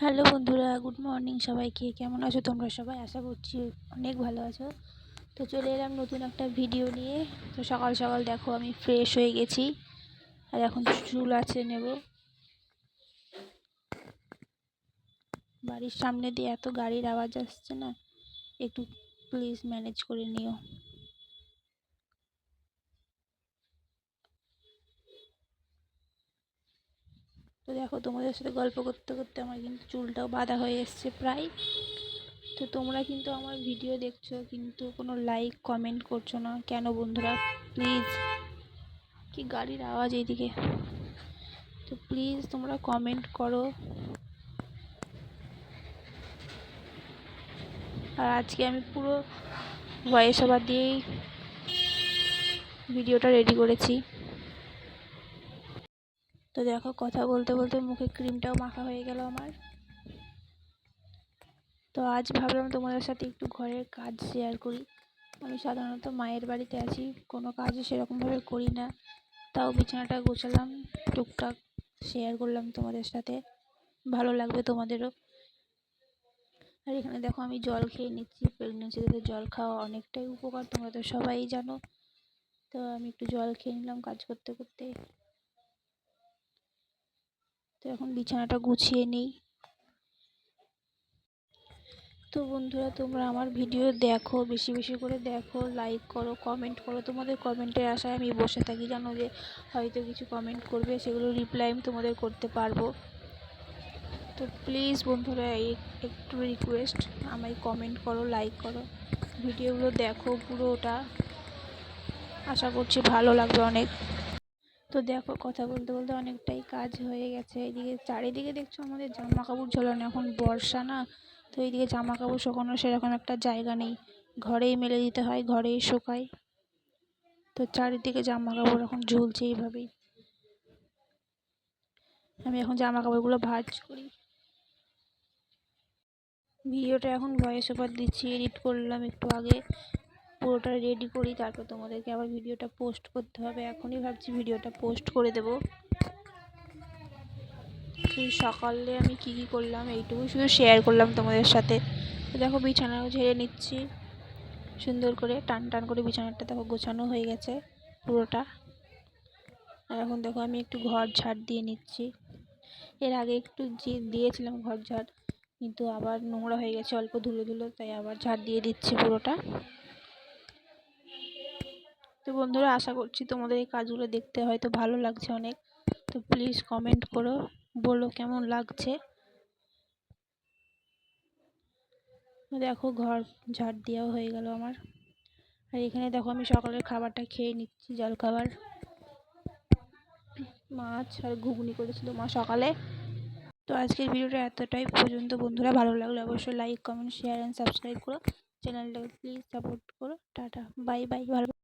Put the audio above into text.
Hello বন্ধুরা, good morning সবাইকে। কেমন আছো তোমরা সবাই? আশা করছি অনেক ভালো আছো। তো চলে এলাম নতুন একটা ভিডিও নিয়ে। তো সকাল সকাল দেখো আমি ফ্রেশ হয়ে গেছি, আর এখন চুল আছে নেব। বাড়ির সামনে দিয়ে এত গাড়ির আওয়াজ আসছে না, একটু প্লিজ ম্যানেজ করে নিও। তো দেখো, তোমাদের সাথে গল্প করতে করতে আমার কিন্তু চুলটাও বাঁধা হয়ে এসছে প্রায়। তো তোমরা কিন্তু আমার ভিডিও দেখছো, কিন্তু কোনো লাইক কমেন্ট করছো না কেন বন্ধুরা? প্লিজ, কি গাড়ির আওয়াজ এইদিকে, তো প্লিজ তোমরা কমেন্ট করো। আর আজকে আমি পুরো ভয়েস ওভার দিয়েই ভিডিওটা রেডি করেছি। তো দেখো, কথা বলতে বলতে মুখে ক্রিমটাও মাখা হয়ে গেল আমার। তো আজ ভাবলাম তোমাদের সাথে একটু ঘরের কাজ শেয়ার করি। আমি সাধারণত মায়ের বাড়িতে আছি, কোনো কাজই সেরকমভাবে করি না, তাও বিছানাটা গোছালাম, টুকটাক শেয়ার করলাম তোমাদের সাথে, ভালো লাগবে তোমাদেরও। আর এখানে দেখো আমি জল খেয়ে নিচ্ছি। প্রেগনেন্সিতে জল খাওয়া অনেকটাই উপকার, তোমরা তো সবাই জানো। তো আমি একটু জল খেয়ে নিলাম কাজ করতে করতে। তো এখন বিছানাটা গুছিয়ে নিই। তো বন্ধুরা, তোমরা আমার ভিডিও দেখো, বেশি বেশি করে দেখো, লাইক করো, কমেন্ট করো। তোমাদের কমেন্টের আশায় আমি বসে থাকি, জানো যে হয়তো কিছু কমেন্ট করবে, সেগুলো রিপ্লাই আমি তোমাদের করতে পারবো। তো প্লিজ বন্ধুরা, একটু রিকোয়েস্ট, আমায় কমেন্ট করো, লাইক করো, ভিডিওগুলো দেখো পুরোটা, আশা করছি ভালো লাগবে অনেক। তো দেখো, কথা বলতে বলতে অনেকটাই কাজ হয়ে গেছে। এইদিকে চারিদিকে দেখছো আমাদের জামা কাপড় ঝোলানো, এখন বর্ষা না, তো এইদিকে জামা কাপড় শুকানোর সেরকম একটা জায়গা নেই, ঘরেই মেলে দিতে হয়, ঘরেই শুকায়। তো চারিদিকে জামা কাপড় এখন ঝুলছে এইভাবেই। আমি এখন জামা কাপড়গুলো ভাঁজ করি। ভিডিওটা এখন ভয়েস ওভার দিচ্ছি, এডিট করলাম একটু আগে, পুরোটা রেডি করি, তারপর তোমাদেরকে আবার ভিডিওটা পোস্ট করতে হবে। এখনই ভাবছি ভিডিওটা পোস্ট করে দেবো। সেই সকালে আমি কি করলাম এইটুকু শুধু শেয়ার করলাম তোমাদের সাথে। তো দেখো, বিছানাও ঝেড়ে নিচ্ছি সুন্দর করে, টান টান করে বিছানাটা দেখো গোছানো হয়ে গেছে পুরোটা। আর এখন দেখো আমি একটু ঘর ঝাড় দিয়ে নিচ্ছি। এর আগে একটু দিয়েছিলাম ঘর ঝাড়, কিন্তু আবার নোংরা হয়ে গেছে, অল্প ধুলো ধুলো, তাই আবার ঝাড় দিয়ে দিচ্ছি পুরোটা। তো বন্ধুরা, আশা করছি তোমাদের এই কাজগুলো দেখতে হয়তো ভালো লাগছে অনেক। তো প্লিজ কমেন্ট করো, বলো কেমন লাগছে। দেখো, ঘর ঝাড় দেওয়া হয়ে গেল আমার। আর এখানে দেখো আমি সকালের খাবারটা খেয়ে নিচ্ছি, জল খাবার। মাছ আর ঘুগনি করেছিল মা সকালে। তো আজকের ভিডিওটা এতটাই পর্যন্ত বন্ধুরা, ভালো লাগলে অবশ্যই like comment share and subscribe করো, চ্যানেলটাকে প্লিজ সাপোর্ট করো। টাটা, বাই বাই, ভালো।